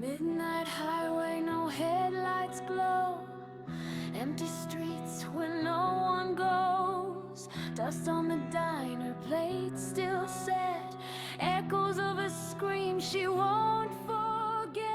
Midnight highway, no headlights glow. Empty streets where no one goes. Dust on the diner plate still set. Echoes of a scream she won't forget.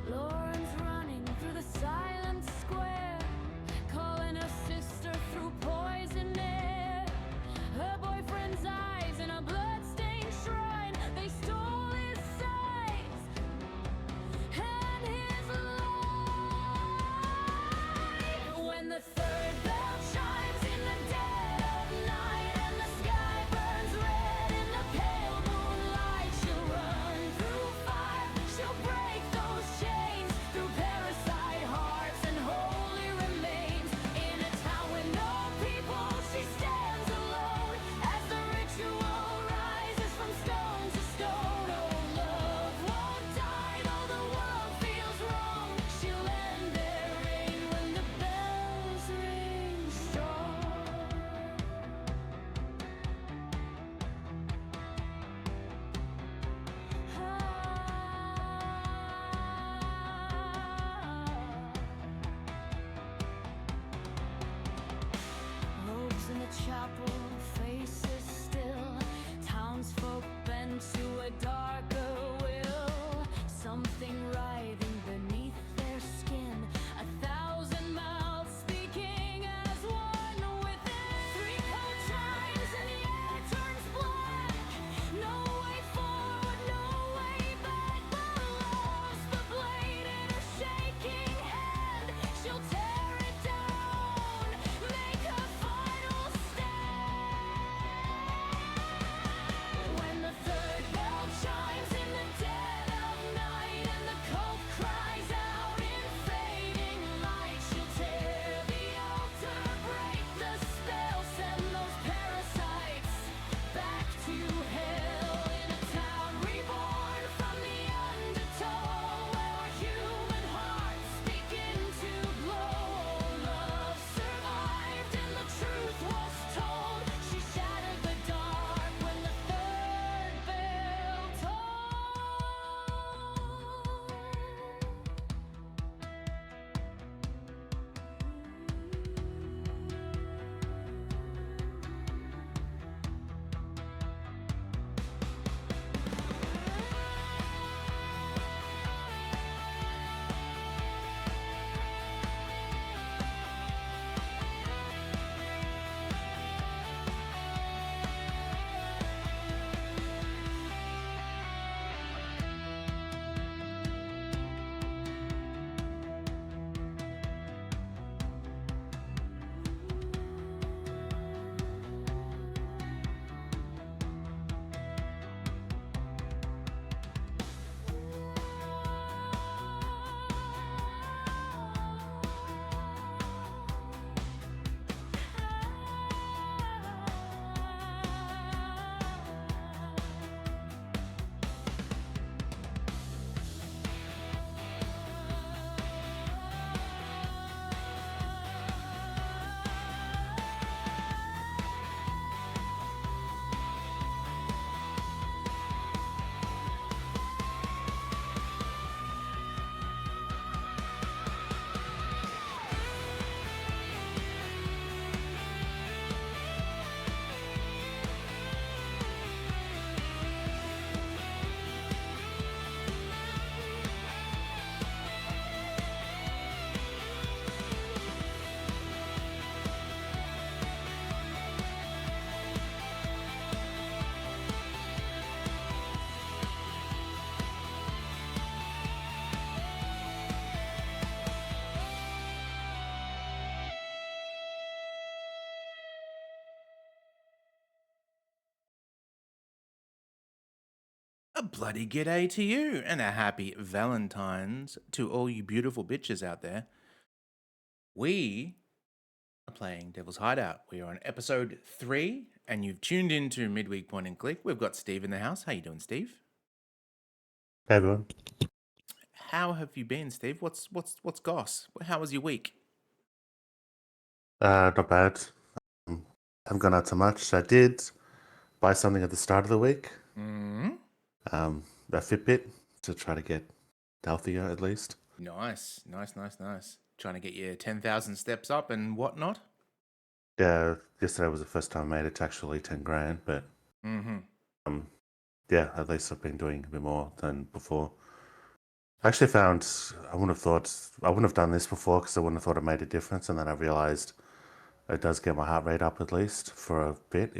Lauren's running through the silent square, calling her sister through poison air. Her boyfriend's eyes in a bloodstained shrine, they stole his sight and his life. When the third bell chimes in the dead of night and the sky burns red in the pale moonlight, she'll run through fire, she'll break those chains, through parasite hearts and holy remains. In a town with no people, she stands alone as the ritual rises from stone to stone. Oh, love won't die though the world feels wrong. She'll end their reign when the bells ring strong. Robes in the chapel, faces still. Townsfolk bend to a darker will. Something writhing beneath their skin. 1,000 mouths speaking as one within. 3 cold chimes and the air turns black. No way forward, no way back. But love's the blade in her shaking hand. She'll tear it down, make her final stand. When the third bell chimes in the dead of night and the cold cries out in fading light, she'll tear the altar, break the spell, send those parasites back to hell. In a town reborn from the undertow, where our human hearts begin to glow. Love survived and the truth was told. She shattered the dark when the third bell tolled. A bloody g'day to you, and a happy Valentine's to all you beautiful bitches out there. We are playing Devil's Hideout. We are on episode 3, and you've tuned into Midweek Point and Click. We've got Steve in the house. How you doing, Steve? Hey everyone. how have you been, Steve? What's goss? How was your week? Not bad. Haven't gone out so much. I did buy something at the start of the week, Mm. a Fitbit to try to get healthier at least. Nice. Trying to get your 10,000 steps up and whatnot. Yeah, yesterday was the first time I made it to actually 10 grand, but Mm-hmm. um, yeah, at least I've been doing a bit more than before. I actually found I wouldn't have done this before because I wouldn't have thought it made a difference, and then I realized it does get my heart rate up at least for a bit.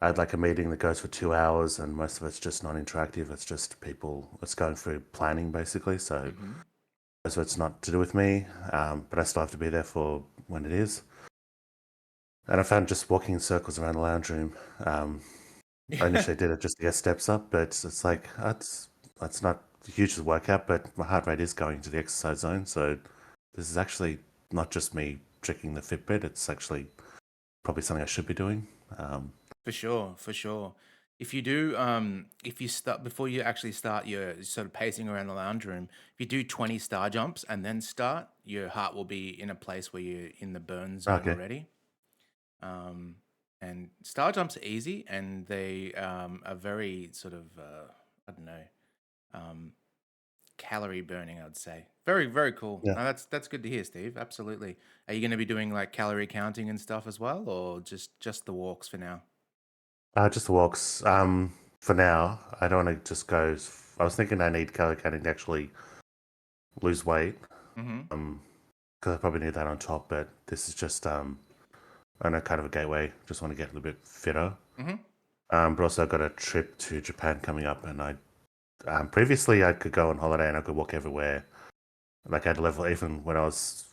I had like a meeting that goes for 2 hours, and most of it's just non-interactive. It's just people. It's going through planning basically. So Mm-hmm. most of it's not to do with me, but I still have to be there for when it is. And I found just walking in circles around the lounge room. I initially did it just to get steps up, but it's like that's not huge to work out. But my heart rate is going to the exercise zone, so this is actually not just me tricking the Fitbit. It's actually probably something I should be doing. For sure. If you do, if you start before you actually start your sort of pacing around the lounge room, if you do 20 star jumps and then start, your heart will be in a place where you're in the burn zone Okay. already. Um, and star jumps are easy and they are very sort of, I don't know, um, calorie burning, I'd say. Very cool. Yeah. No, that's good to hear, Steve. Absolutely. Are you going to be doing like calorie counting and stuff as well, or just the walks for now? Just the walks. For now, I don't want to just go. I was thinking I need calorie counting to actually lose weight. Mm-hmm. Because I probably need that on top. But this is just I know kind of a gateway. Just want to get a little bit fitter. Mm-hmm. But also I've got a trip to Japan coming up, and I previously I could go on holiday and I could walk everywhere. Like I'd level even when I was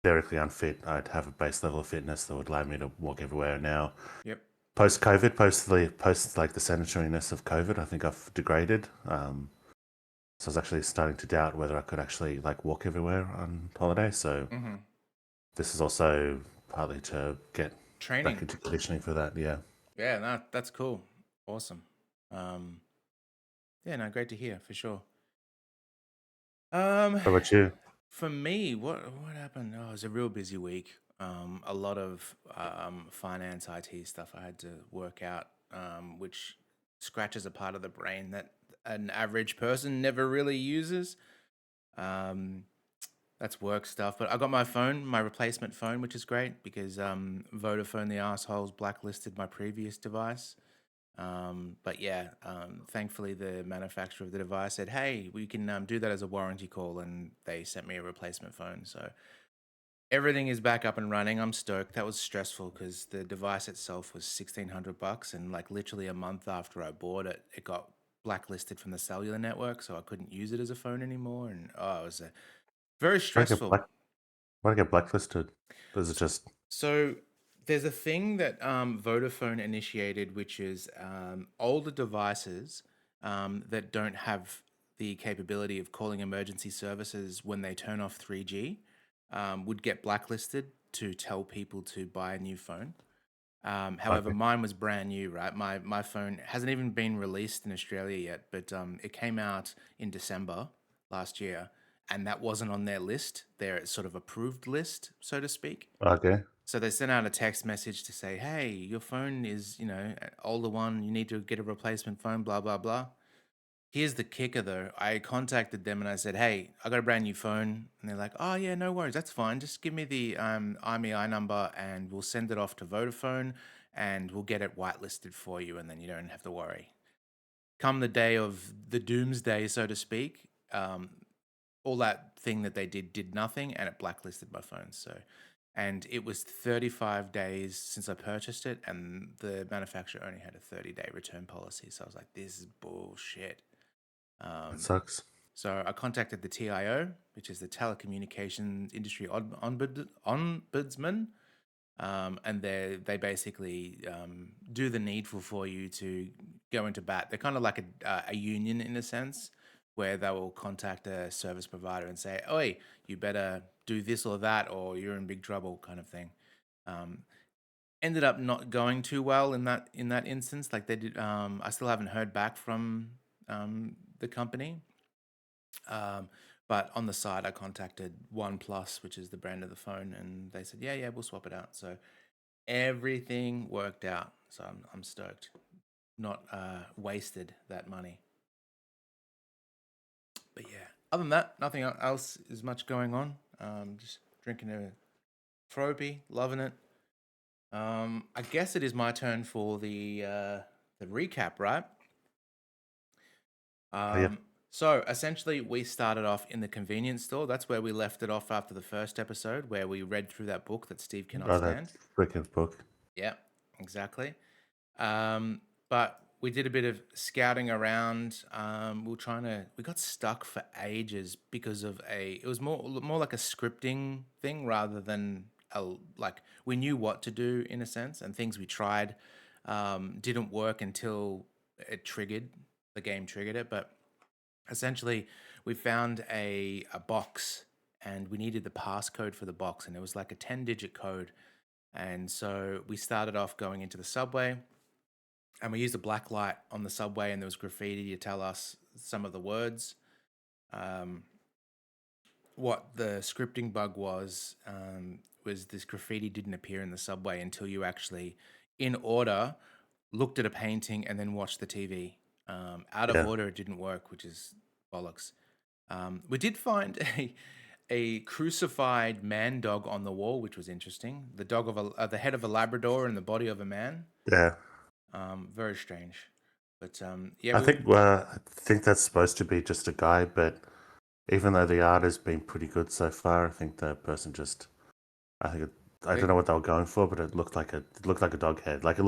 theoretically unfit, I'd have a base level of fitness that would allow me to walk everywhere. Now Yep. post COVID, post like the sanitariness of COVID, I think I've degraded. So I was actually starting to doubt whether I could actually like walk everywhere on holiday. So Mm-hmm. this is also partly to get back Training. into conditioning for that. Yeah. Yeah, no, that's cool. Awesome. Um, yeah, no, great to hear for sure. Um, What about you? for me, what happened? Oh, it was a real busy week. A lot of finance IT stuff I had to work out, which scratches a part of the brain that an average person never really uses. Um, that's work stuff. But I got my phone, my replacement phone, which is great because Vodafone, the assholes, blacklisted my previous device. But yeah, thankfully the manufacturer of the device said, "Hey, we can do that as a warranty call," and they sent me a replacement phone. So everything is back up and running. I'm stoked. That was stressful because the device itself was $1,600, and like literally a month after I bought it, it got blacklisted from the cellular network, so I couldn't use it as a phone anymore. And oh, it was very Why do I get stressful. black? Why do I get blacklisted? Is it just So there's a thing that Vodafone initiated, which is older devices that don't have the capability of calling emergency services when they turn off 3G would get blacklisted to tell people to buy a new phone. However, okay? mine was brand new, right? My phone hasn't even been released in Australia yet, but it came out in December last year, and that wasn't on their list, their sort of approved list, so to speak. Okay. So they sent out a text message to say, "Hey, your phone is, an older one. You need to get a replacement phone, blah, blah, blah." Here's the kicker though. I contacted them and I said, "Hey, I got a brand new phone." And they're like, "Oh, yeah, no worries. That's fine. Just give me the IMEI number and we'll send it off to Vodafone and we'll get it whitelisted for you and then you don't have to worry." Come the day of the doomsday, so to speak, all that thing that they did nothing and it blacklisted my phone. So, and it was 35 days since I purchased it, and the manufacturer only had a 30-day return policy. So I was like, this is bullshit. That Um, sucks. so I contacted the TIO, which is the Telecommunications Industry Ombudsman, and they basically do the needful for you to go into bat. They're kind of like a union in a sense, where they will contact a service provider and say, "Oi, you better do this or that, or you're in big trouble," kind of thing. Um, Ended up not going too well in that instance. Like they did, I still haven't heard back from the company. But on the side, I contacted OnePlus, which is the brand of the phone, and they said, yeah, we'll swap it out. So everything worked out. So I'm stoked. Not wasted that money. But yeah, other than that, nothing else is much going on. Just drinking a Froby, loving it. I guess it is my turn for the recap, right? Oh, yeah. So essentially, we started off in the convenience store. That's where we left it off after the first episode, where we read through that book that Steve cannot Oh, that stand. freaking book. Yeah, exactly. But we did a bit of scouting around. We got stuck for ages because of it was more like a scripting thing rather than like we knew what to do in a sense, and things we tried didn't work until the game triggered it. But essentially, we found a box and we needed the passcode for the box, and it was like a 10-digit code. And so we started off going into the subway, and we used a black light on the subway, and there was graffiti to tell us some of the words. Um, what the scripting bug was this graffiti didn't appear in the subway until you actually, in order, looked at a painting and then watched the TV. Out of Yeah. order, it didn't work, which is bollocks. We did find a crucified man dog on the wall, which was interesting. The dog of the head of a Labrador and the body of a man. Yeah. Very strange. But yeah, I think that's supposed to be just a guy, but even though the art has been pretty good so far, I think the person just, I think it, I don't know what they were going for, but it looked like a dog head. Like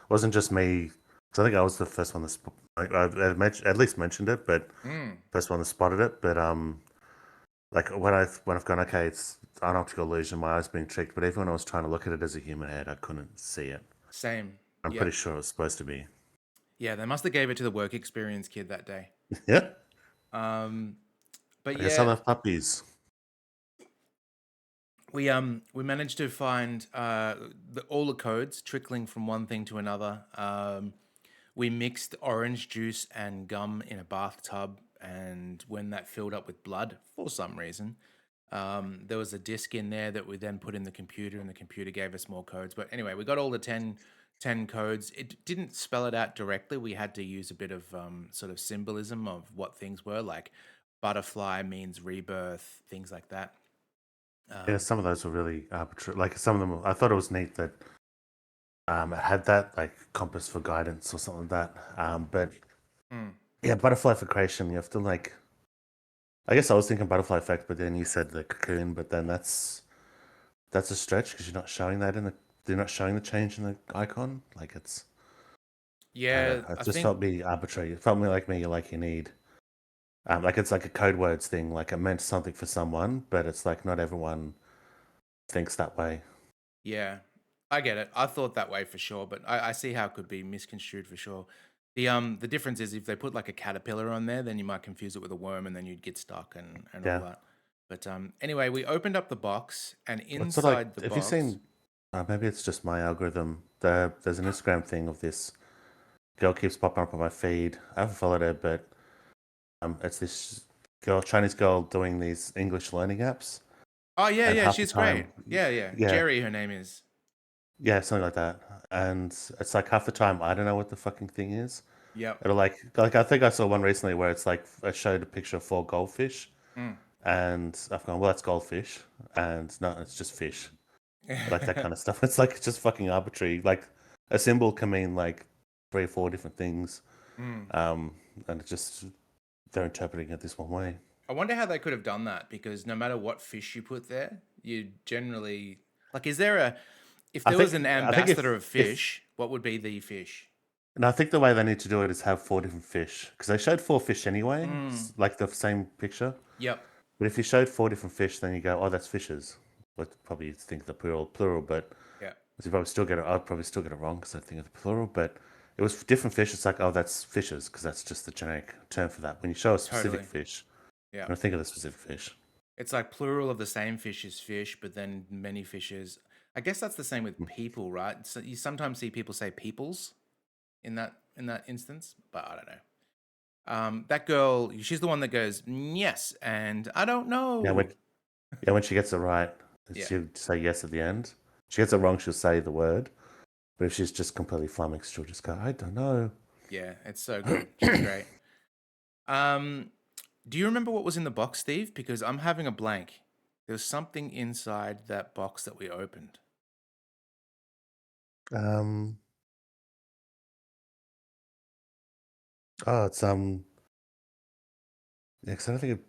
wasn't just me. So I think I was the first one that at least mentioned it, but first one that spotted it. But like when I've gone, okay, it's an optical illusion, my eyes being tricked. But even when I was trying to look at it as a human head, I couldn't see it. same. I'm Yeah, pretty sure it was supposed to be. yeah. They must have gave it to the work experience kid that day. Yeah. Um, but I guess I yeah, love puppies. we managed to find all the codes trickling from one thing to another. We mixed orange juice and gum in a bathtub, and when that filled up with blood for some reason, there was a disc in there that we then put in the computer, and the computer gave us more codes. But anyway, we got all the 10 codes. It didn't spell it out directly. We had to use a bit of sort of symbolism of what things were, like butterfly means rebirth, things like that. Yeah, some of those were really arbitrary. Like some of them, I thought it was neat that it had that like compass for guidance or something like that. But Mm. yeah, butterfly for creation, you have to like. I guess I was thinking butterfly effect, but then you said the cocoon. But then that's a stretch because you're not showing the change in the icon. Like I don't Yeah, know. It I just think felt me arbitrary. It felt me like you need. Like it's like a code words thing. Like it meant something for someone, but it's like not everyone thinks that way. yeah, I get it. I thought that way for sure, but I see how it could be misconstrued for sure. The difference is if they put like a caterpillar on there, then you might confuse it with a worm, and then you'd get stuck and all Yeah. that. But anyway, we opened up the box, and What's it like? inside the Have you box, seen? Maybe it's just my algorithm. There's an Instagram thing of this girl keeps popping up on my feed. I haven't followed her, but it's this Chinese girl doing these English learning apps, oh yeah, and yeah, half the she's great. time, Yeah, yeah, Jerry, her name is. yeah, something like that. And it's like half the time I don't know what the fucking thing is. Yep. It'll like I think I saw one recently where it's like I showed a picture of 4 goldfish, Mm. and I've gone, well, that's goldfish, and no, it's just fish. Like that kind of stuff. It's like just fucking arbitrary. Like a symbol can mean like 3 or 4 different things, Mm. um, and it just they're interpreting it this one way. I wonder how they could have done that because no matter what fish you put there, you generally like. Is there a if I there was think an I think ambassador of if fish, what would be the fish? and I think the way they need to do it is have 4 different fish because they showed 4 fish anyway, Mm. like the same picture. Yep. But if you showed 4 different fish, then you go, oh, that's fishes. But probably think the plural, but Yeah. you probably still get it. I'd probably still get it wrong because I think of the plural, but it was different fish. It's like, oh, that's fishes because that's just the generic term for that. When you show a specific Totally. fish, Yeah. I don't think of the specific fish. It's like plural of the same fish is fish, but then many fishes. I guess that's the same with Mm. people, right? So you sometimes see people say peoples in that instance, but I don't know. That girl, she's the one that goes yes, and I don't know. When she gets it right, Yeah. she'll say yes at the end. She gets it wrong, she'll say the word. But if she's just completely flummoxed, she'll just go, I don't know. Yeah, it's so good. She's great. Do you remember what was in the box, Steve? Because I'm having a blank. There was something inside that box that we opened. Um, it's yeah, 'cause I don't think it.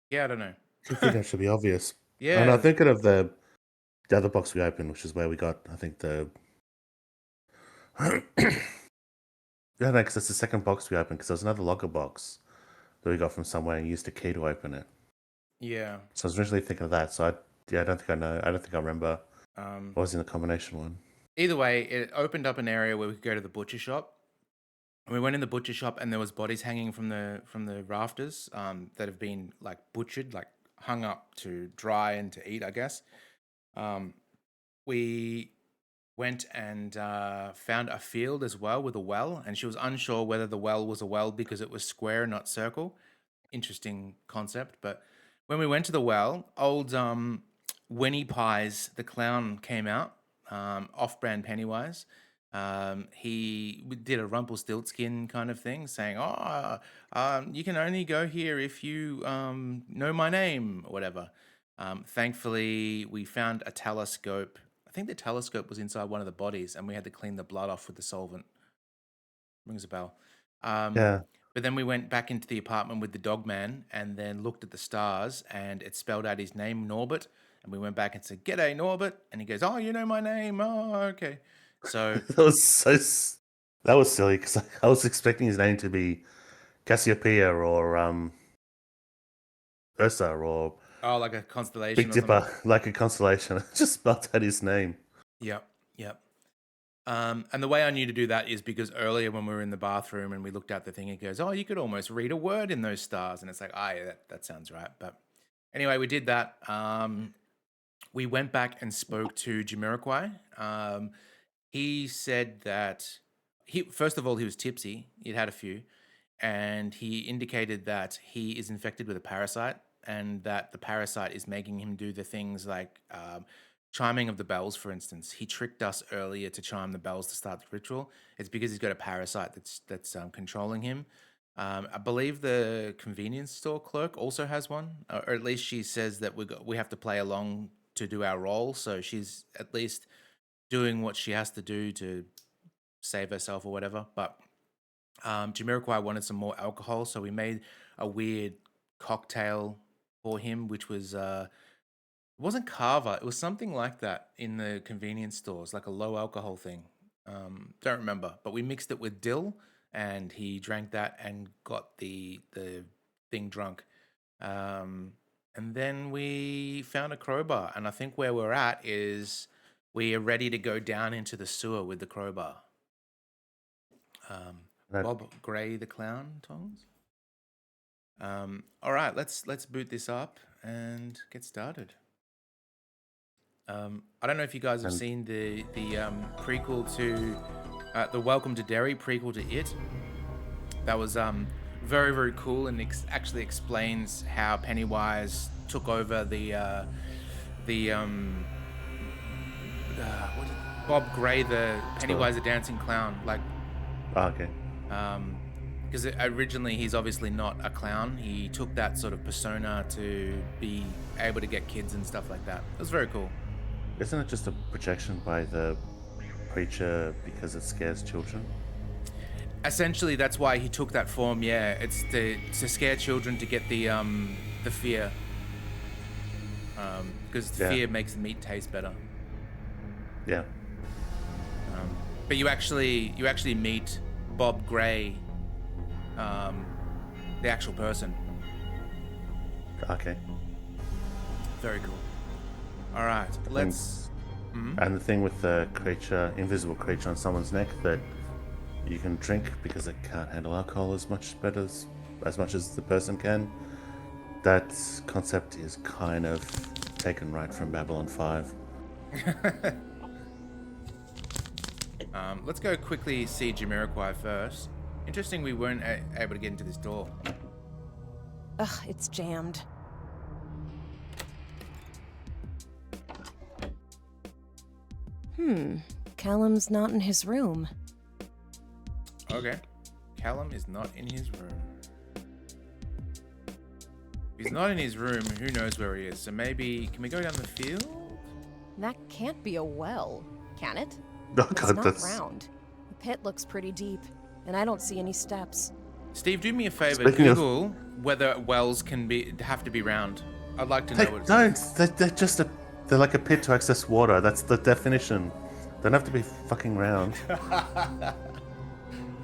Yeah, I don't know. I think that should be obvious. Yeah. And I'm thinking of the other box we opened, which is where we got, I think, the. Yeah, no, because that's the second box we opened, because there was another locker box that we got from somewhere and used a key to open it. Yeah. So I was originally thinking of that. So I don't think I know. I don't think I remember what was in the combination one. Either way, it opened up an area where we could go to the butcher shop. And we went in the butcher shop, and there was bodies hanging from the rafters that have been like butchered, like hung up to dry and to eat, I guess. We went and found a field as well with a well, and she was unsure whether the well was a well because it was square, not circle. Interesting concept. But when we went to the well, old Winnie Pies, the clown, came out, off-brand Pennywise. He did a Rumpelstiltskin kind of thing, saying, "Oh, you can only go here if you know my name," or whatever. Thankfully, we found a telescope. I think the telescope was inside one of the bodies, and we had to clean the blood off with the solvent. Rings a bell. Yeah. But then we went back into the apartment with the dog man and then looked at the stars, and it spelled out his name, Norbert. And we went back and said, "G'day, Norbert." And he goes, "Oh, you know my name. Oh, okay." So, That was silly, because I was expecting his name to be Cassiopeia or Ursa or like a constellation Big or something. Dipper, like a constellation. I just spelled out his name. Yep, yep. And the way I knew to do that is because earlier when we were in the bathroom and we looked at the thing, it goes, "Oh, you could almost read a word in those stars." And it's like, yeah, that sounds right. But anyway, we did that. We went back and spoke to Jamiroquai. He said that first of all, he was tipsy. He'd had a few, and he indicated that he is infected with a parasite, and that the parasite is making him do the things like chiming of the bells, for instance. He tricked us earlier to chime the bells to start the ritual. It's because he's got a parasite that's controlling him. I believe the convenience store clerk also has one, or at least she says that we have to play along to do our role. So she's at least doing what she has to do to save herself or whatever. But Jamiroquai wanted some more alcohol, so we made a weird cocktail for him, which was it wasn't Kava, it was something like that in the convenience stores, like a low alcohol thing. Don't remember, but we mixed it with dill, and he drank that and got the thing drunk. And then we found a crowbar, and I think where we're at is we are ready to go down into the sewer with the crowbar. That- Bob Gray the clown, Tongs. All right, let's boot this up and get started. I don't know if you guys have And- seen the prequel to the Welcome to Derry prequel to It. That was very, very cool, and actually explains how Pennywise took over the Bob Gray, the Pennywise the dancing clown, like okay. because originally he's obviously not a clown. He took that sort of persona to be able to get kids and stuff like that. It was very cool. Isn't it just a projection by the preacher because it scares children? Essentially, that's why he took that form. Yeah, it's to scare children to get the fear, because fear makes the meat taste better. Yeah. But you actually meet Bob Gray, the actual person. Okay. Very cool. All right, let's. And the thing with the creature, invisible creature on someone's neck that you can drink because it can't handle alcohol as much as the person can. That concept is kind of taken right from Babylon 5. Let's go quickly see Jamiroquai first. Interesting we weren't able to get into this door. Ugh, it's jammed. Callum's not in his room. Okay. Callum is not in his room. If he's not in his room, who knows where he is. So maybe, can we go down the field? That can't be a well, can it? Oh, It's God, not that's... round. The pit looks pretty deep, and I don't see any steps. Steve, do me a favor. Speaking of- Google whether wells have to be round. I'd like to know They what it don't. says. They're just they're like a pit to access water. That's the definition. They don't have to be fucking round.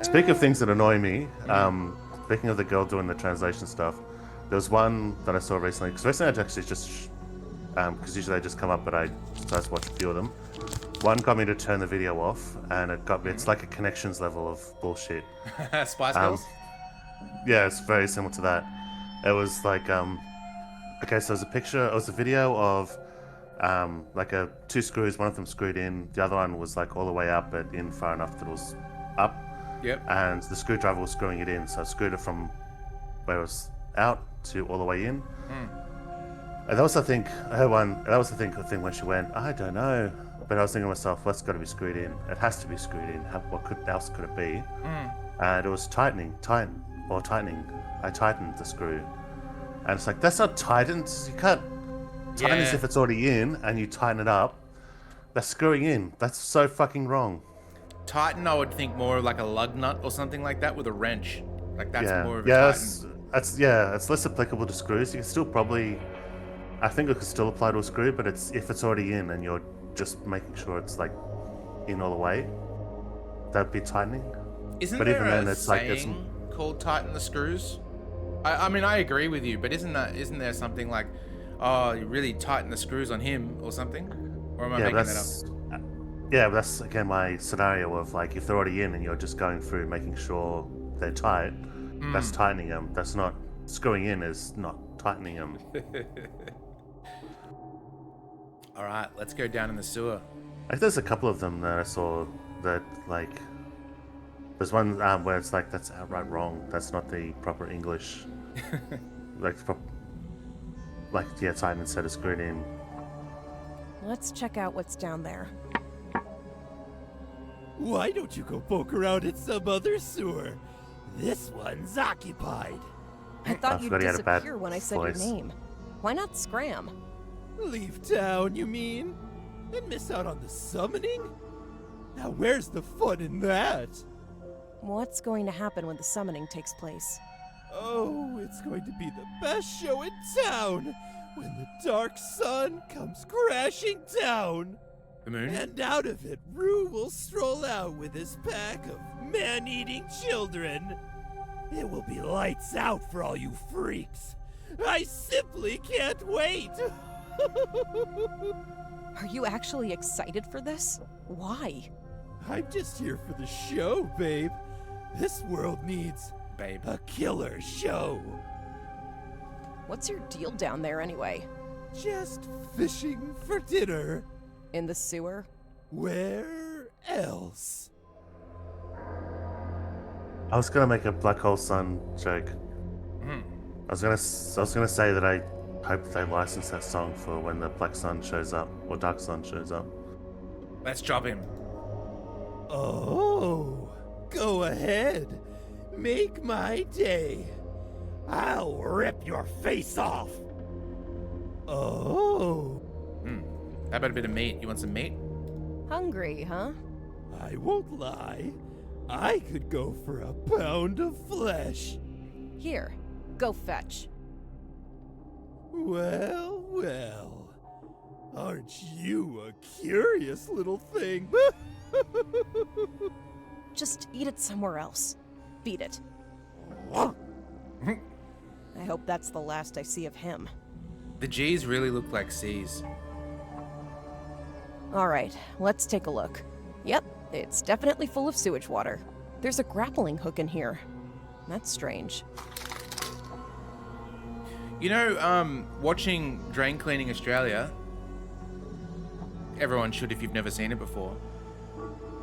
Speaking of things that annoy me, speaking of the girl doing the translation stuff, there was one that I saw recently, because recently I actually just, because usually they just come up, but I decided to watch a few of them. One got me to turn the video off, and it got me, it's like a connections level of bullshit. Spice Girls? Yeah, it's very similar to that. It was like, okay, so it was a video of like two screws, one of them screwed in, the other one was like all the way up, but in far enough that it was up. Yep. And the screwdriver was screwing it in, so I screwed it from where it was out to all the way in. And that was, I think, thing when she went, I don't know. But I was thinking to myself, well, it's got to be screwed in. It has to be screwed in. What else could it be? And it was tightening. I tightened the screw. And it's like, that's not tightened. You can't tighten as if it's already in and you tighten it up. That's screwing in. That's so fucking wrong. Tighten, I would think more of like a lug nut or something like that with a wrench. Like that's more of a tighten. It's less applicable to screws. You can still probably, I think it could still apply to a screw, but if it's already in and you're just making sure it's like in all the way, that'd be tightening. Isn't but there even then, a it's like saying called tighten the screws? I mean, I agree with you, but isn't there something like, oh, you really tighten the screws on him or something? Or am I making that up? Yeah, but that's again my scenario of like if they're already in and you're just going through making sure they're tight, that's tightening them. That's not screwing in is not tightening them. All right, let's go down in the sewer. Like there's a couple of them that I saw that like there's one where it's like that's outright wrong. That's not the proper English. Tighten instead of screwed in. Let's check out what's down there. Why don't you go poke around in some other sewer? This one's occupied. I thought you'd forgot he had a bad disappear when I said voice. your name. Why not scram? Leave town, you mean? And miss out on the summoning? Now where's the fun in that? What's going to happen when the summoning takes place? Oh, it's going to be the best show in town when the dark sun comes crashing down. The moon? And out of it, Rue will stroll out with his pack of man-eating children. It will be lights out for all you freaks. I simply can't wait. Are you actually excited for this? Why? I'm just here for the show, babe. This world needs Babe. a killer show. What's your deal down there anyway? Just fishing for dinner. In the sewer? Where else? I was gonna make a Black Hole Sun joke. I was gonna say that I hope they license that song for when the Black Sun shows up or Dark Sun shows up. Let's drop him. Oh, go ahead. Make my day. I'll rip your face off. Oh. How about a bit of meat? You want some meat? Hungry, huh? I won't lie. I could go for a pound of flesh. Here, go fetch. Well, well. Aren't you a curious little thing? Just eat it somewhere else. Beat it. I hope that's the last I see of him. The G's really look like C's. Alright, let's take a look. Yep, it's definitely full of sewage water. There's a grappling hook in here. That's strange. You know, watching Drain Cleaning Australia, everyone should if you've never seen it before.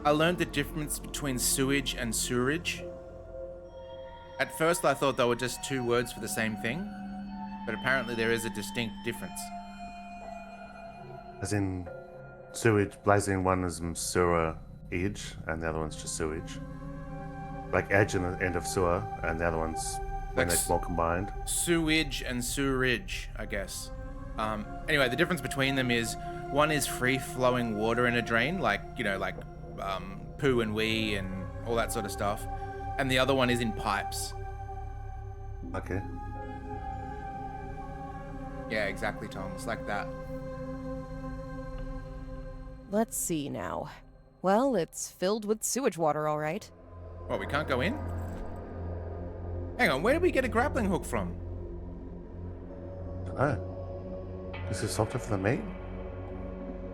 I learned the difference between sewage and sewerage. At first I thought they were just two words for the same thing, but apparently there is a distinct difference. As in sewage, blazing one is sewer edge, and the other one's just sewage. Like edge and the end of sewer, and the other one's when Like they're more combined. Sewage and sewerage, I guess. Anyway, the difference between them is one is free-flowing water in a drain, like, you know, like poo and wee and all that sort of stuff. And the other one is in pipes. Okay. Yeah, exactly, Tom. It's like that. Let's see now. Well, it's filled with sewage water, all right. What, we can't go in? Hang on, where did we get a grappling hook from? Dunno. Is this softer for the meat?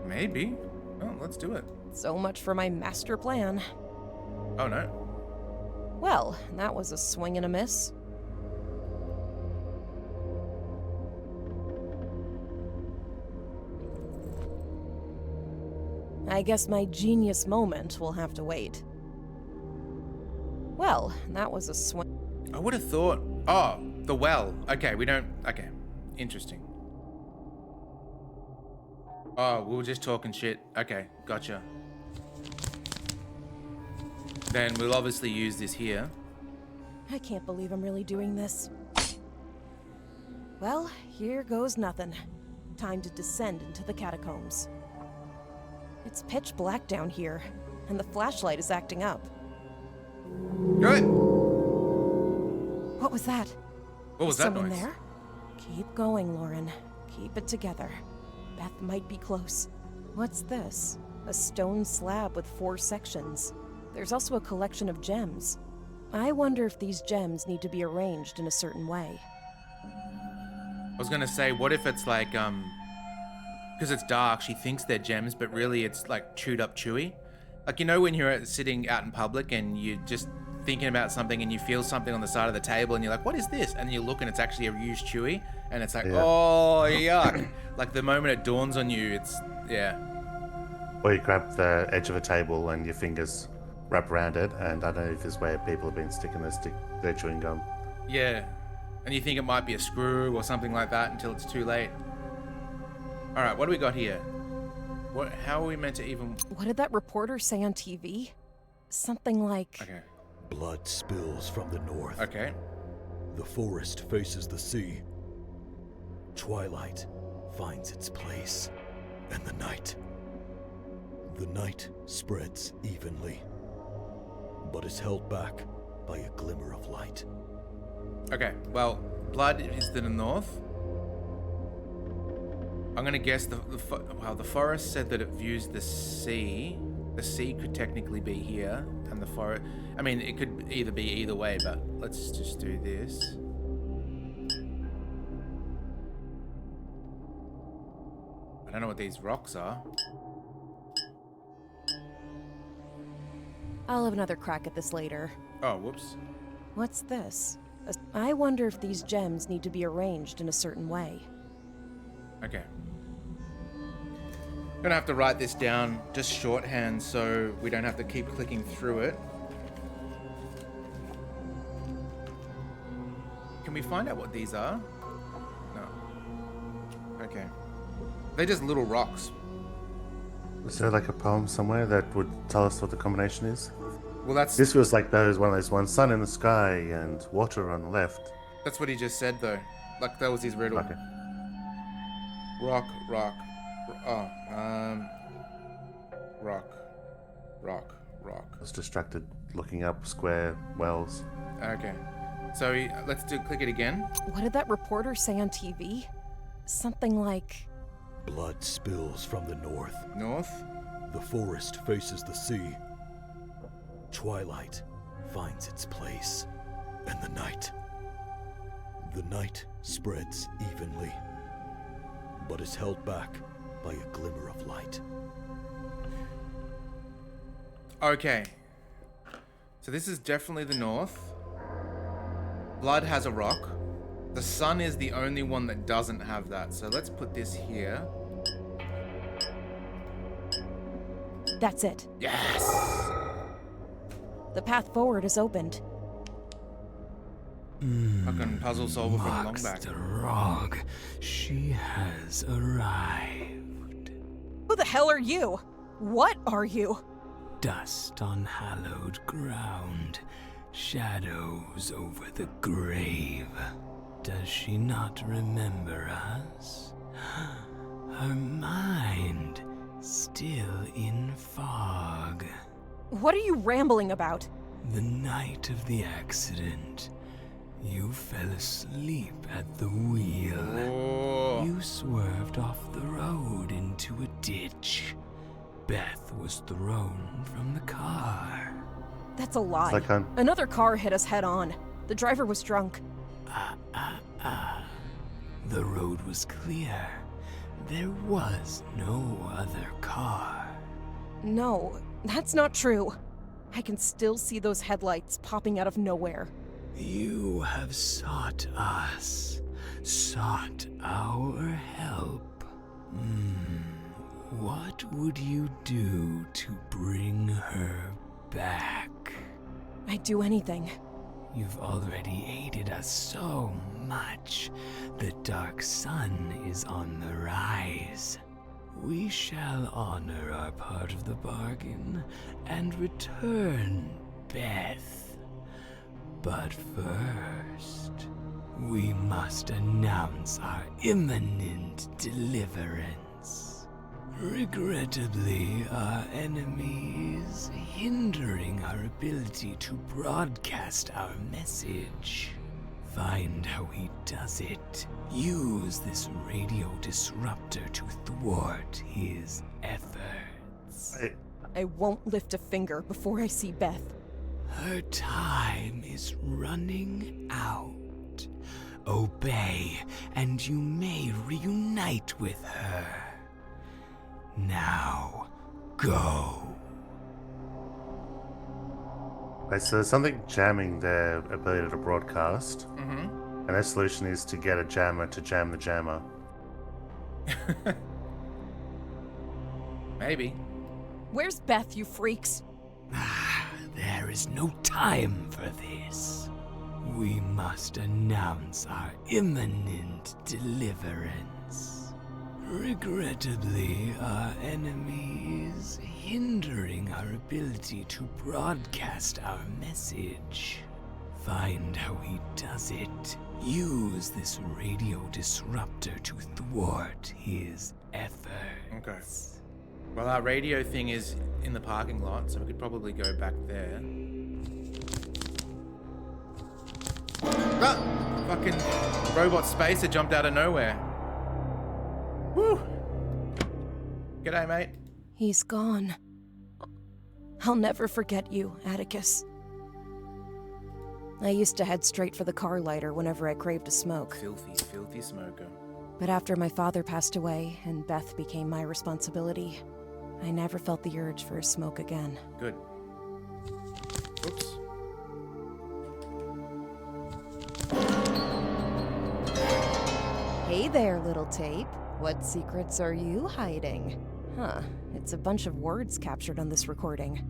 Maybe. Oh, let's do it. So much for my master plan. Oh, no. Well, that was a swing and a miss. I guess my genius moment will have to wait. Well, that was a swing. I would have thought... Oh, the well. Okay, we don't... Okay. Interesting. Oh, we were just talking shit. Okay, gotcha. Then we'll obviously use this here. I can't believe I'm really doing this. Well, here goes nothing. Time to descend into the catacombs. It's pitch black down here, and the flashlight is acting up. Good. What was that? What was Is that someone noise? there? Keep going, Lauren. Keep it together. Beth might be close. What's this? A stone slab with 4 sections. There's also a collection of gems. I wonder if these gems need to be arranged in a certain way. I was gonna say, what if it's like, because it's dark, she thinks they're gems, but really it's like chewed up chewy. Like, you know when you're sitting out in public and you're just thinking about something and you feel something on the side of the table and you're like, what is this? And you look and it's actually a used chewy and it's like, Yeah. oh, yuck. Like the moment it dawns on you, it's, yeah. Or you grab the edge of a table and your fingers wrap around it, and I don't know if this is where people have been sticking their chewing gum. Yeah. And you think it might be a screw or something like that until it's too late. All right, what do we got here? How are we meant to even... What did that reporter say on TV? Something like... Okay. Blood spills from the north. Okay. The forest faces the sea. Twilight finds its place. And the night. The night spreads evenly, but is held back by a glimmer of light. Okay, well, blood is to the north. I'm gonna guess the forest said that it views the sea. The sea could technically be here, and the forest... I mean, it could either be either way, but let's just do this. I don't know what these rocks are. I'll have another crack at this later. Oh, whoops. What's this? I wonder if these gems need to be arranged in a certain way. Okay. Gonna have to write this down just shorthand so we don't have to keep clicking through it. Can we find out what these are? No. Okay. They're just little rocks. Is there like a poem somewhere that would tell us what the combination is? Well, that's This was like one of those ones: sun in the sky and water on the left. that's what he just said though. Like that was his riddle. Okay. Rock, rock. Oh, rock, rock, rock. I was distracted looking up square wells. Okay. So let's click it again. What did that reporter say on TV? Something like... Blood spills from the north. North. The forest faces the sea. Twilight finds its place. And the night. The night spreads evenly, but is held back by a glimmer of light. Okay. So this is definitely the north. Blood has a rock. The sun is the only one that doesn't have that. So let's put this here. That's it. Yes! The path forward is opened. Fucking puzzle solver from long Marks back. the Rog. She has arrived. Who the hell are you? What are you? Dust on hallowed ground. Shadows over the grave. Does she not remember us? Her mind still in fog. What are you rambling about? The night of the accident, you fell asleep at the wheel. Oh. You swerved off the road into a ditch. Beth was thrown from the car. That's a lie. like I'm- Another car hit us head on. The driver was drunk. The road was clear. There was no other car. No, that's not true. I can still see those headlights popping out of nowhere. You have sought us, sought our help. What would you do to bring her back? I'd do anything. You've already aided us so much. The dark sun is on the rise. We shall honor our part of the bargain and return Beth. But first, we must announce our imminent deliverance. Regrettably, our enemy is hindering our ability to broadcast our message. Find how he does it. Use this radio disruptor to thwart his efforts. I won't lift a finger before I see Beth. Her time is running out. Obey, and you may reunite with her. Now, go. Right, so there's something jamming their ability to broadcast, Mm-hmm. and their solution is to get a jammer to jam the jammer. Maybe. Where's Beth, you freaks? There is no time for this. We must announce our imminent deliverance. Regrettably, our enemy is hindering our ability to broadcast our message. Find how he does it. Use this radio disruptor to thwart his efforts. Okay. Well, our radio thing is in the parking lot, so we could probably go back there. Ah! Fucking robot spacer jumped out of nowhere. Woo! G'day, mate. He's gone. I'll never forget you, Atticus. I used to head straight for the car lighter whenever I craved a smoke. Filthy, filthy smoker. But after my father passed away and Beth became my responsibility, I never felt the urge for a smoke again. Good. Oops. Hey there, little tape. What secrets are you hiding? Huh, it's a bunch of words captured on this recording.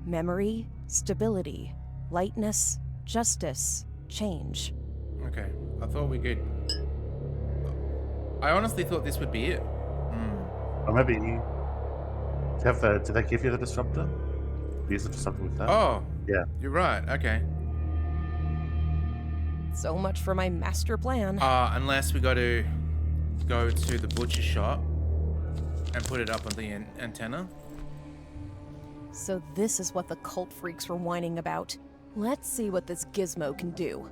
Memory, stability, lightness, justice, change. Okay. I thought we could... I honestly thought this would be it. Or maybe did they give you the disruptor? Use it for something with that? Oh. Yeah. You're right. Okay. So much for my master plan. Unless we got to go to the butcher shop and put it up on the antenna. So this is what the cult freaks were whining about. Let's see what this gizmo can do.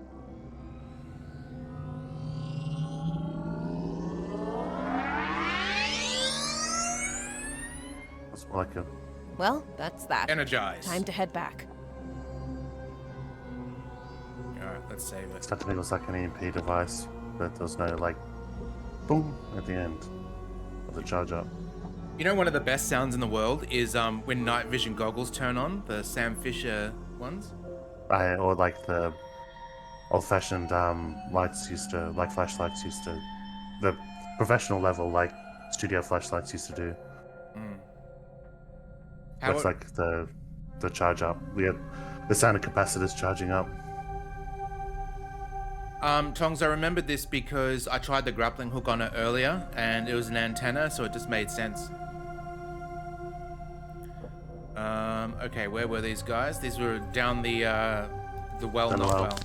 It's more like a... Well, that's that. Energize. Time to head back. Alright, let's save it. Started to think it was like an EMP device, but there was no like boom at the end of the charge up. You know, one of the best sounds in the world is when night vision goggles turn on, the Sam Fisher ones. Or like the old-fashioned lights used to, like flashlights used to, the professional level like studio flashlights used to do. How That's like the charge up. We had The sound of capacitors charging up. Tongs, I remembered this because I tried the grappling hook on it earlier, and it was an antenna, so it just made sense. Okay, where were these guys? These were down the well, Down the not well. well.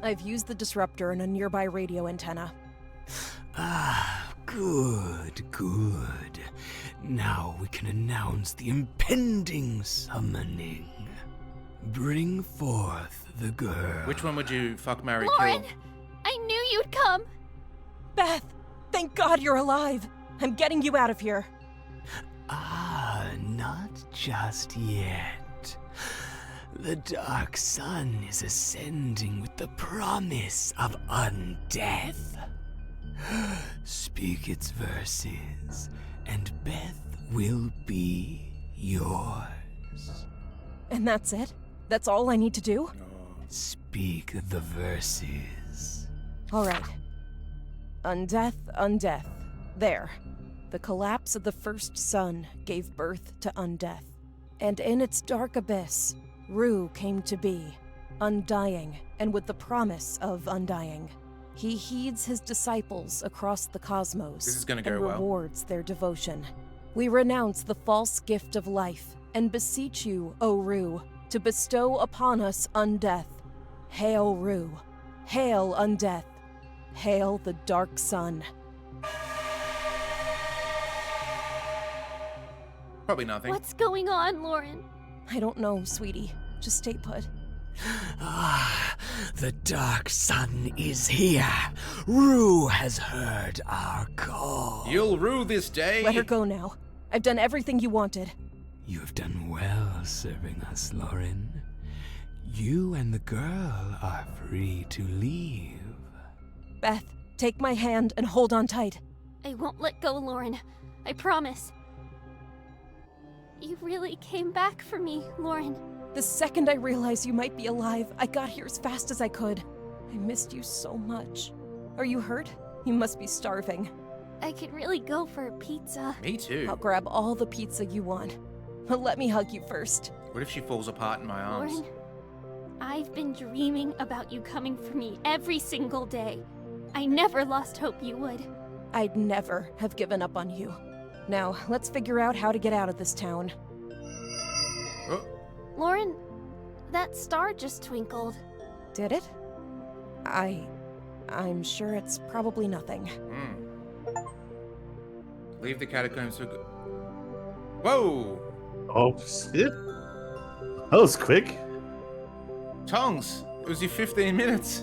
I've used the disruptor in a nearby radio antenna. Ah, good, good. Now we can announce the impending summoning. Bring forth the girl. Which one would you fuck, marry, Lauren, kill? I knew you'd come. Beth! Thank God you're alive! I'm getting you out of here. Ah, not just yet. The dark sun is ascending with the promise of undeath. Speak its verses, and Beth will be yours. And that's it? That's all I need to do? Speak the verses. Alright. Undeath, undeath. There. The collapse of the first sun gave birth to undeath. And in its dark abyss, Rue came to be, undying, and with the promise of undying. He heeds his disciples across the cosmos This is gonna and go well. rewards their devotion. We renounce the false gift of life and beseech you, O Rue, to bestow upon us undeath. Hail Rue. Hail undeath. Hail the dark sun. Probably nothing. What's going on, Lauren? I don't know, sweetie. Just stay put. Ah, the dark sun is here. Rue has heard our call. You'll rue this day. Let her go now. I've done everything you wanted. You have done well serving us, Lauren. You and the girl are free to leave. Beth, take my hand and hold on tight. I won't let go, Lauren. I promise. You really came back for me, Lauren. The second I realized you might be alive, I got here as fast as I could. I missed you so much. Are you hurt? You must be starving. I could really go for a pizza. Me too. I'll grab all the pizza you want. But let me hug you first. What if she falls apart in my arms? Lauren, I've been dreaming about you coming for me every single day. I never lost hope you would. I'd never have given up on you. Now, let's figure out how to get out of this town. Oh, Lauren, that star just twinkled. Did it? I'm sure it's probably nothing. leave the catacombs for good. Whoa! Oh, shit. That was quick. Tongs! It was your 15 minutes.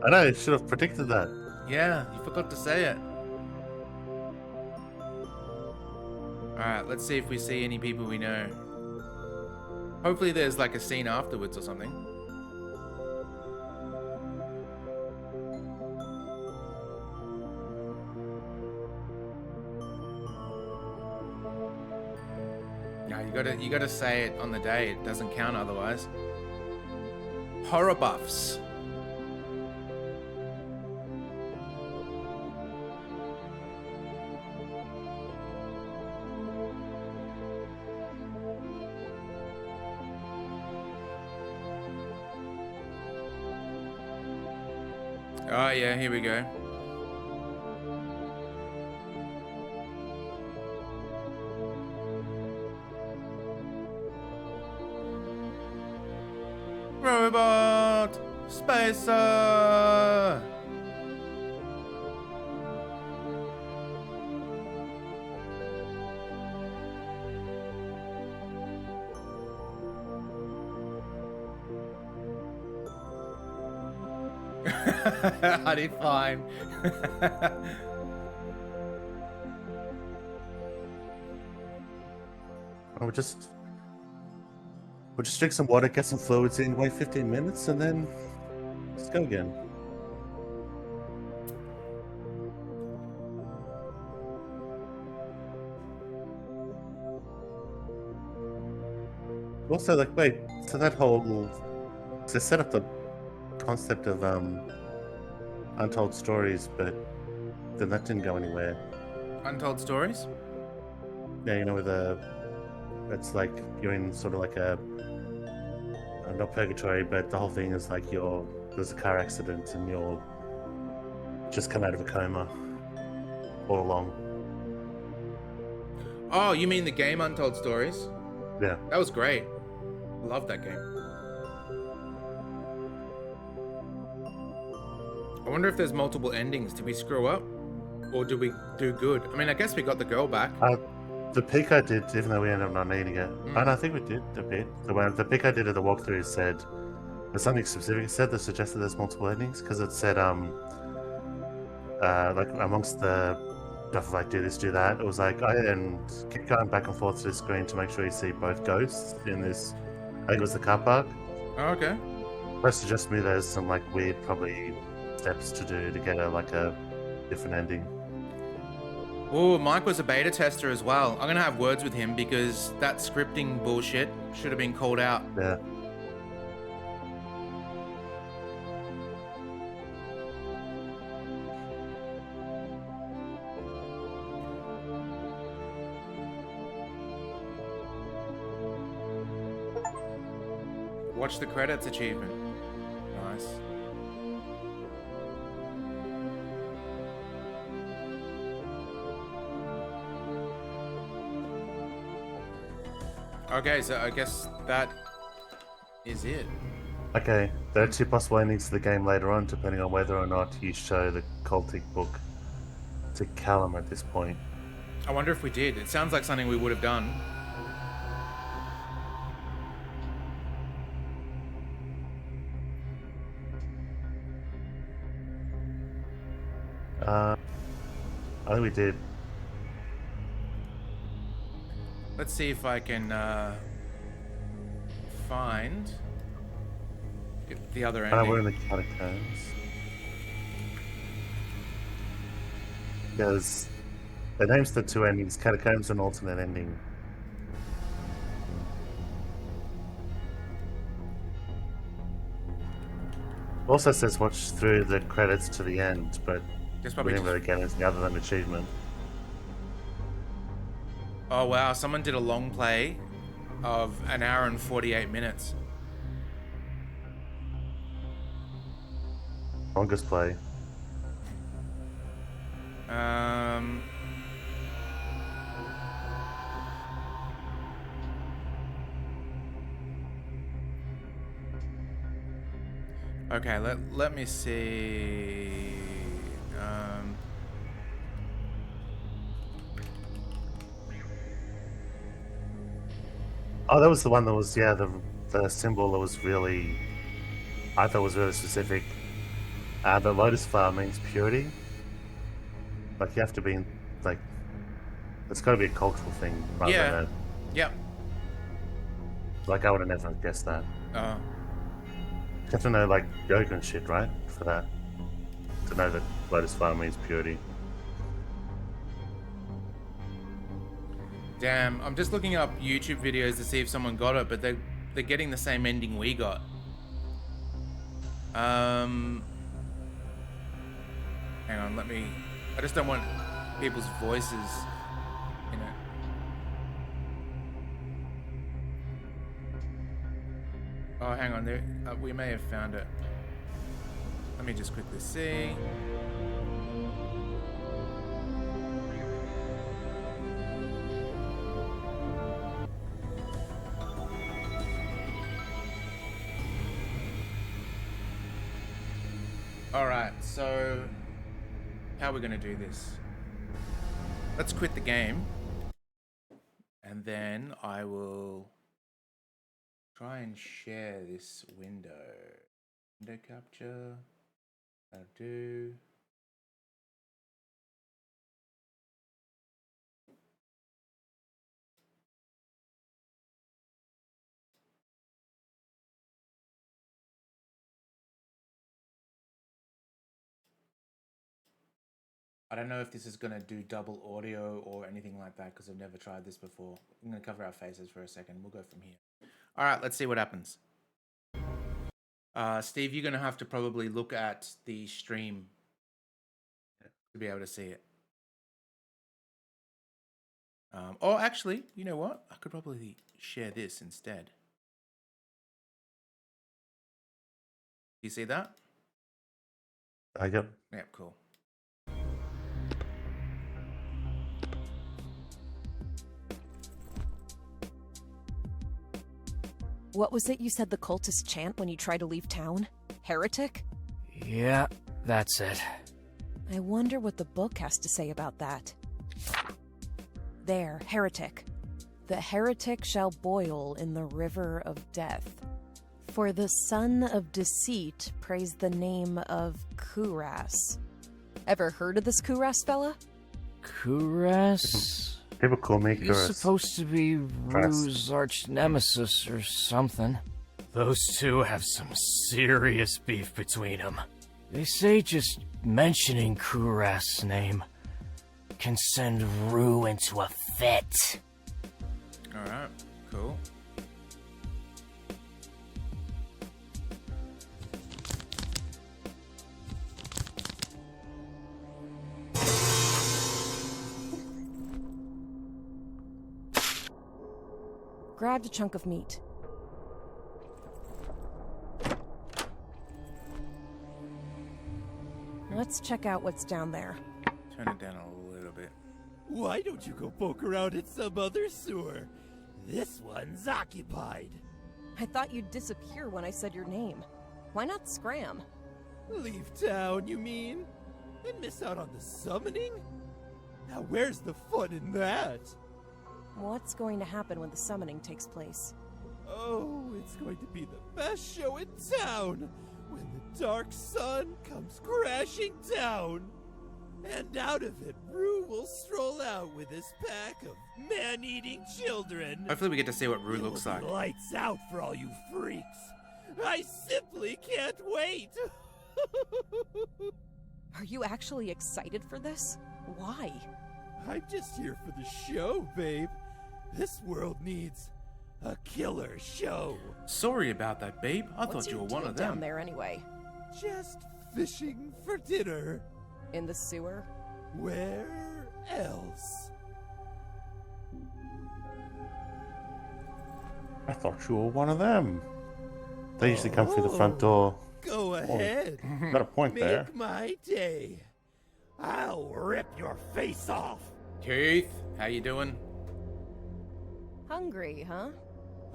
I know, I should have predicted that. Yeah, you forgot to say it. Alright, let's see if we see any people we know. Hopefully there's like a scene afterwards or something. No, you gotta say it on the day. It doesn't count otherwise. Horror buffs. Oh yeah, here we go. Robot Spacer. Honey, fine. We'll just drink some water, get some fluids in, wait 15 minutes, and then let's go again. Also, like, wait, so that whole... They set up the concept of untold stories, but then that didn't go anywhere. Untold stories? Yeah, you know, with the It's like you're in sort of like a not purgatory, but the whole thing is like there's a car accident and you're just come out of a coma all along. Oh, you mean the game Untold Stories? Yeah. That was great. Love that game. I wonder if there's multiple endings. Did we screw up? Or did we do good? I mean, I guess we got the girl back. The pick I did, even though we ended up not needing it, and I think we did a bit. The pick I did at the walkthrough said there's something specific it said that suggested there's multiple endings because it said like amongst the stuff like do this, do that, it was like and keep going back and forth to the screen to make sure you see both ghosts in this. I think it was the car park. Oh, okay. That suggests to me there's some like weird probably steps to do to get a different ending. Oh, Mike was a beta tester as well. I'm going to have words with him because that scripting bullshit should have been called out. Yeah. Watch the credits achievement. Nice. Okay, so I guess that is it. Okay, there are two possible endings to the game later on, depending on whether or not you show the cultic book to Callum at this point. I wonder if we did. It sounds like something we would have done. I think we did. Let's see if I can find the other ending. We're in the catacombs. Because it names the two endings, catacombs and alternate ending. Also says watch through the credits to the end, but we didn't really get anything other than achievement. Oh wow, someone did a long play of 1 hour and 48 minutes. Longest play. Okay, let me see. Oh, that was the one that was the symbol that was really, I thought was really specific. The lotus flower means purity. Like you have to be in, like, it's got to be a cultural thing rather than Yep. like I would have never guessed that. Oh. You have to know like yoga and shit, right? For that, to know that lotus flower means purity. Damn, I'm just looking up YouTube videos to see if someone got it, but they're getting the same ending we got. Hang on, I just don't want people's voices in it. Oh, hang on, there, we may have found it. Let me just quickly see. Alright, so how are we going to do this? Let's quit the game. And then I will try and share this window. Window capture. That'll do. I don't know if this is going to do double audio or anything like that because I've never tried this before. I'm going to cover our faces for a second. We'll go from here. All right, let's see what happens. Steve, you're going to have to probably look at the stream to be able to see it. Or actually, you know what? I could probably share this instead. You see that? Yep. Yep, cool. What was it you said the cultists chant when you try to leave town? Heretic? Yeah, that's it. I wonder what the book has to say about that. There, heretic. The heretic shall boil in the river of death. For the son of deceit praise the name of Kuras. Ever heard of this Kuras fella? Kuras? People call me He's Kuras. supposed to be Rue's arch nemesis or something. Those two have some serious beef between them. They say just mentioning Kuras' name can send Rue into a fit. Alright, cool. Grabbed a chunk of meat. Let's check out what's down there. Turn it down a little bit. Why don't you go poke around in some other sewer? This one's occupied. I thought you'd disappear when I said your name. Why not scram? Leave town, you mean? And miss out on the summoning? Now where's the fun in that? What's going to happen when the summoning takes place? Oh, it's going to be the best show in town when the dark sun comes crashing down. And out of it, Rue will stroll out with his pack of man-eating children. Hopefully we get to see what Rue It will looks be like. lights out for all you freaks. I simply can't wait. Are you actually excited for this? Why? I'm just here for the show, babe. This world needs a killer show. Sorry about that, babe. I What's thought you your were one deal of down them. there anyway? Just fishing for dinner. In the sewer? Where else? I thought you were one of them. They usually come through the front door. Go ahead. Got a point there. Make my day. I'll rip your face off. Keith, how you doing? Hungry, huh?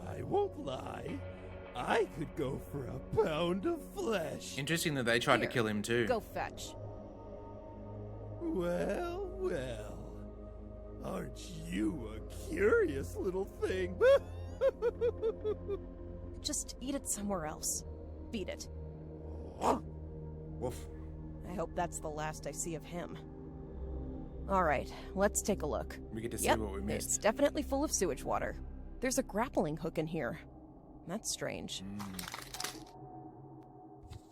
I won't lie. I could go for a pound of flesh. Interesting that they tried to Here, kill him too. Go fetch. Well, well. Aren't you a curious little thing? Just eat it somewhere else. Beat it. Woof. I hope that's the last I see of him. Alright, let's take a look. We get to see Yep, what we missed. it's definitely full of sewage water. There's a grappling hook in here. That's strange.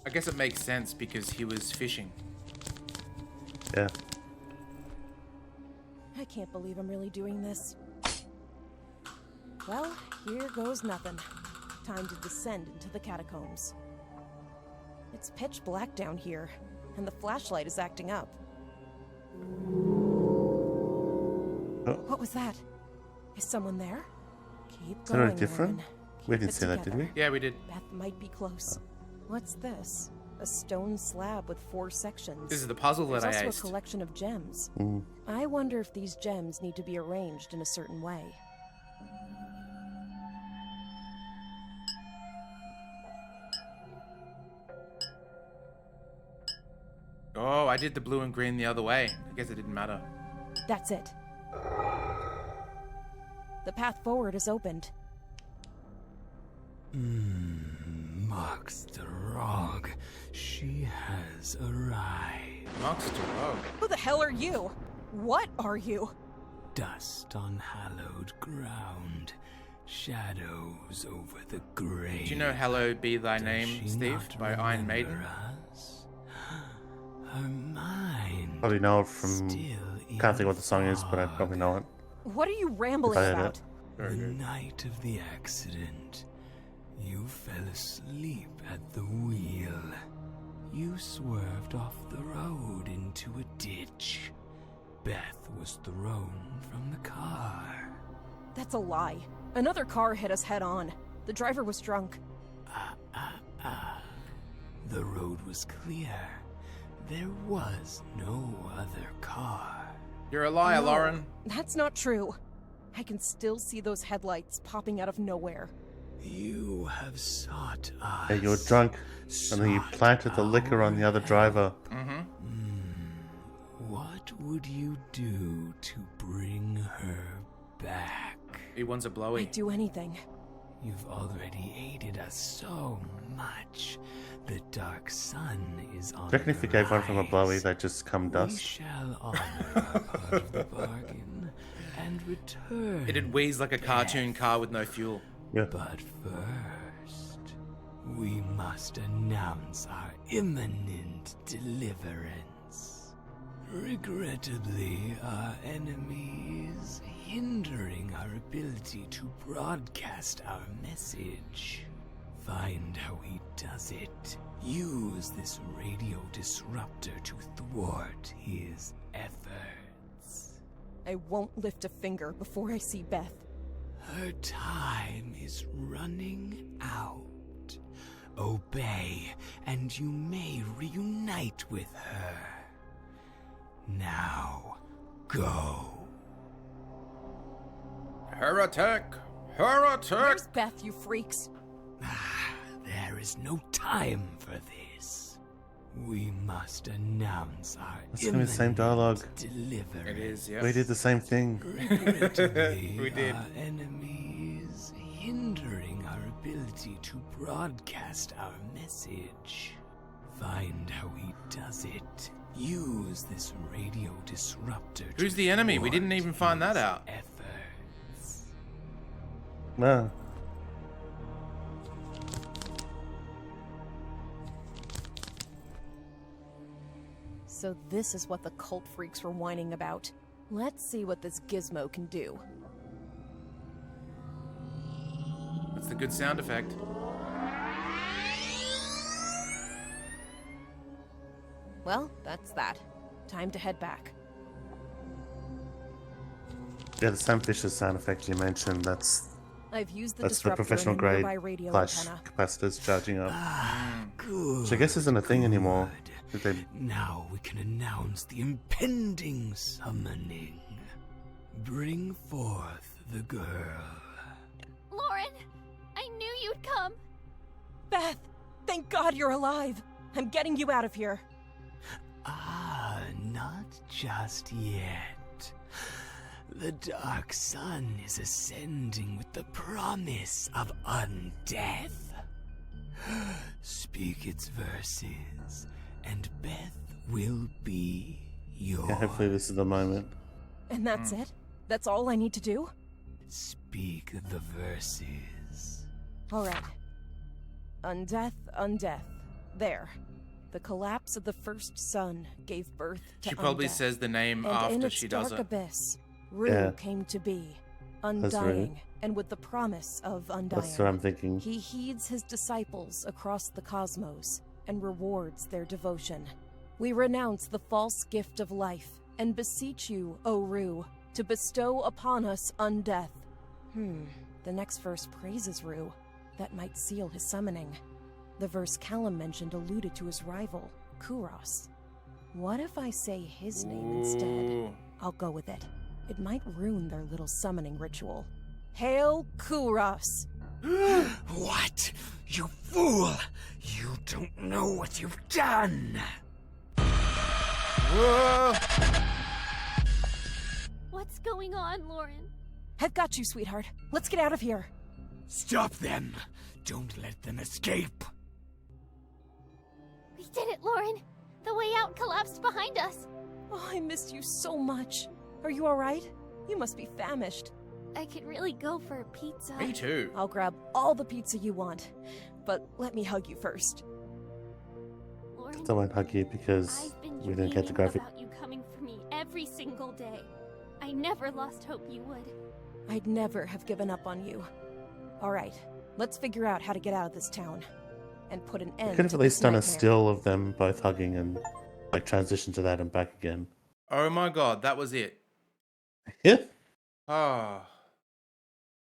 I guess it makes sense because he was fishing. Yeah. I can't believe I'm really doing this. Well, here goes nothing. Time to descend into the catacombs. It's pitch black down here, and the flashlight is acting up. What was that? Is someone there? Keep Is that any going, different? Lauren. We Keep didn't it see that, did together. we? Yeah, we did. Beth might be close. What's this? A stone slab with 4 sections. This is the puzzle that There's I also a aced. collection of gems. Mm. I wonder if these gems need to be arranged in a certain way. Oh, I did the blue and green the other way. I guess it didn't matter. That's it. The path forward is opened. Moxtrog, she has arrived. Monster Rogue. Who the hell are you? What are you? Dust on hallowed ground, shadows over the grave. Do you know Hallowed Be Thy Does Name, she Steve, not by Iron Maiden? remember us? Her mind Probably know it from. still Can't think what the song is, but I fog. probably know it. What are you rambling If I had about? it. The night of the accident, you fell asleep at the wheel. You swerved off the road into a ditch. Beth was thrown from the car. That's a lie. Another car hit us head on. The driver was drunk. The road was clear. There was no other car. You're a liar, No, Lauren. That's not true. I can still see those headlights popping out of nowhere. You have sought us. Yeah, you were drunk, and then you sought planted the liquor on the other our driver. Mm-hmm. What would you do to bring her back? He wants a blowy. I'd do anything. You've already aided us so much. The dark sun is on Do you reckon if the you gave one from a blowy, rise. they'd just come We dust? shall honor our part of the bargain and return. It'd wheeze like a cartoon Beth. car with no fuel. Yeah. But first, we must announce our imminent deliverance. Regrettably, our enemy is hindering our ability to broadcast our message. Find how he does it. Use this radio disruptor to thwart his efforts. I won't lift a finger before I see Beth. Her time is running out. Obey, and you may reunite with her. Now, go. Heretic! Heretic! Where's Beth, you freaks? There is no time for this. We must announce our It's gonna be the same dialogue. deliverance. It is, yeah. We did the same thing. Regrettably, We did. our enemy is hindering our ability to broadcast our message. Find how he does it. Use this radio disruptor. Who's to the enemy? We didn't thwart even find that his out. Efforts. No. So this is what the cult freaks were whining about. Let's see what this gizmo can do. That's the good sound effect. Well, that's that. Time to head back. Yeah, the same vicious sound effect you mentioned. That's I've used the the disruptor professional in a grade nearby radio flash antenna. capacitors charging up. Good. Which I guess isn't a thing anymore. good. Did they- Now we can announce the impending summoning. Bring forth the girl. Lauren, I knew you'd come. Beth! Thank God you're alive! I'm getting you out of here. Not just yet. The dark sun is ascending with the promise of undeath. Speak its verses, and Beth will be yours. Yeah, hopefully this is the moment. And that's it? That's all I need to do? Speak the verses. Alright. Undeath, undeath. There. The collapse of the first sun gave birth to She probably undeath. says the name And in after its she does dark it. abyss, Rue Yeah. came to be, Rue. undying, and with the promise of undying. That's what I'm thinking. He heeds his disciples across the cosmos and rewards their devotion. We renounce the false gift of life and beseech you, O Rue, to bestow upon us undeath. The next verse praises Rue. That might seal his summoning. The verse Callum mentioned alluded to his rival, Kuros. What if I say his name instead? Ooh. I'll go with it. It might ruin their little summoning ritual. Hail Kuros! What? You fool! You don't know what you've done! Whoa! What's going on, Lauren? I've got you, sweetheart. Let's get out of here. Stop them! Don't let them escape! We did it, Lauren. The way out collapsed behind us. Oh, I missed you so much. Are you alright? You must be famished. I could really go for a pizza. Me too. I'll grab all the pizza you want, but let me hug you first. Lauren, I won't hug you because I've been we didn't get the dreaming graphic. about you coming for me every single day. I never lost hope you would. I'd never have given up on you. Alright, let's figure out how to get out of this town. And put an end Could have to at least this done a nightmare. still of them both hugging and like transition to that and back again. Oh my god, that was it. Yeah. Oh,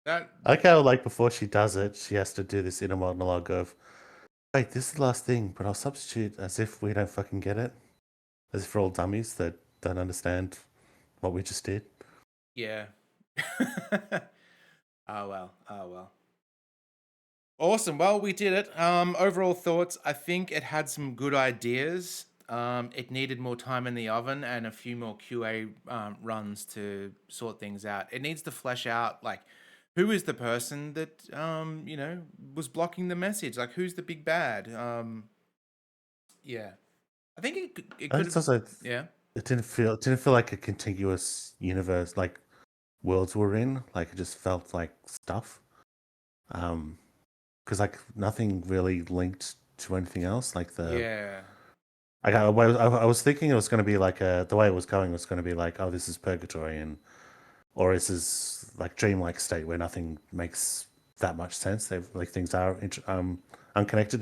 that. I like how, like, before she does it, she has to do this inner monologue of, wait, this is the last thing, but I'll substitute as if we don't fucking get it. As if we're all dummies that don't understand what we just did. Yeah. Oh well. Oh well. Awesome. Well, we did it. Overall thoughts. I think it had some good ideas. It needed more time in the oven and a few more QA runs to sort things out. It needs to flesh out like who is the person that was blocking the message. Like who's the big bad? Yeah. I think it And could it's have. also, Yeah. it didn't feel like a contiguous universe, like worlds we're in. Like it just felt like stuff. Because like nothing really linked to anything else. Like Yeah. I was thinking it was going to be like the way it was going was going to be like, oh, this is purgatory, or this is like dreamlike state where nothing makes that much sense. They like things are unconnected,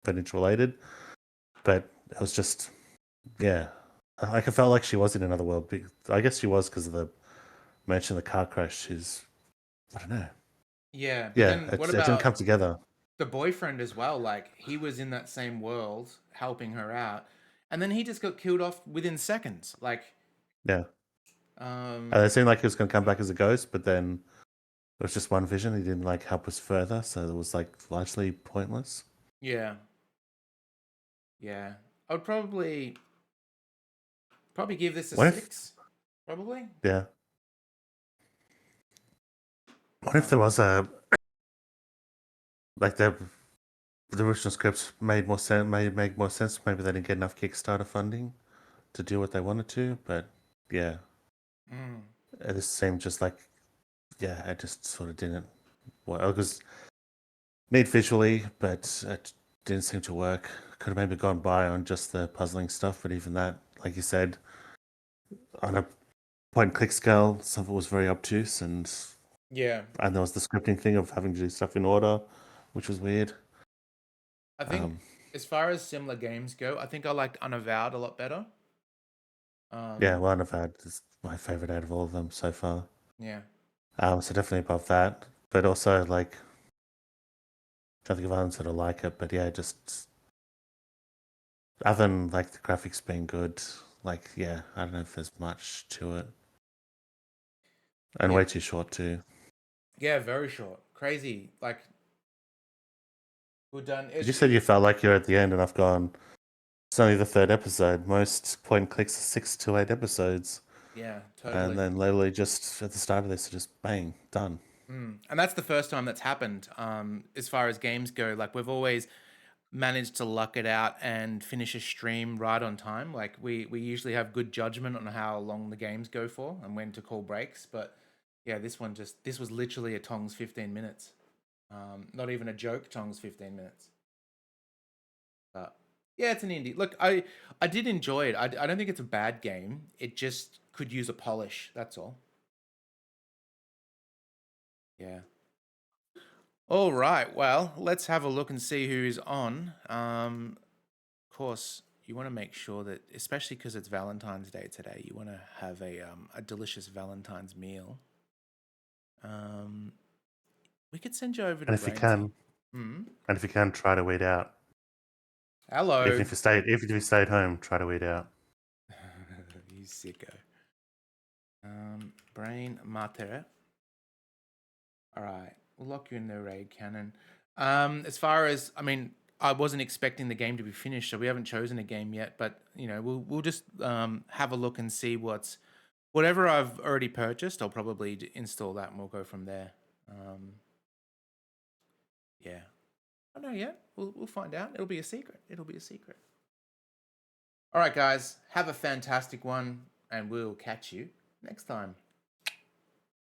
but interrelated. But it was just, yeah. Like I felt like she was in another world. I guess she was because of the mention of the car crash. I don't know. Yeah. But Yeah, then it what didn't about come together. the boyfriend as well? Like he was in that same world helping her out, and then he just got killed off within seconds. Like, Yeah. um, And it seemed like he was going to come back as a ghost, but then it was just one vision. He didn't like help us further, so it was like largely pointless. yeah, yeah. I would probably give this a What if? 6. Probably. Yeah. What if there was a like the original scripts made more sense? Made make more sense. Maybe they didn't get enough Kickstarter funding to do what they wanted to. But yeah, Mm. it just seemed just like it just sort of didn't. Well, it was neat visually, but it didn't seem to work. Could have maybe gone by on just the puzzling stuff, but even that, like you said, on a point and click scale, some of it was very obtuse, and Yeah. there was the scripting thing of having to do stuff in order, which was weird. I think Um, as far as similar games go, I think I liked Unavowed a lot better. yeah, Um, one of that is my favorite out of all of them so far. yeah. So definitely above that, but also like, I don't think of others that are like it, but yeah, just other than like the graphics being good, like yeah, I don't know if there's much to it, and Yeah. way too short too. Yeah, very short. Crazy. Like good done. You said you felt like you're at the end, and I've gone. It's only the third episode. Most point and clicks are 6 to 8 episodes, Yeah, totally. and then literally just at the start of this, just bang, done. And that's the first time that's happened. As far as games go, like we've always managed to luck it out and finish a stream right on time. Like we usually have good judgment on how long the games go for and when to call breaks. But yeah, this was literally a Tongs 15 minutes. Not even a joke. Tongs 15 minutes. But yeah, it's an indie. Look, I did enjoy it. I don't think it's a bad game. It just could use a polish. That's all. Yeah. All right. Well, let's have a look and see who's on. Of course, you want to make sure that, especially because it's Valentine's Day today, you want to have a delicious Valentine's meal. We could send you over to And if you Brainsy. can, Hmm. and if you can, try to weed out. Hello. Even if you stayed home, try to weed out. You sicko. Brain matter. All right, we'll lock you in the raid cannon. As far as I wasn't expecting the game to be finished, so we haven't chosen a game yet. But we'll just have a look and see whatever I've already purchased. I'll probably install that, and we'll go from there. Yeah, I don't know yet. We'll find out. It'll be a secret. It'll be a secret. All right, guys, have a fantastic one, and we'll catch you next time.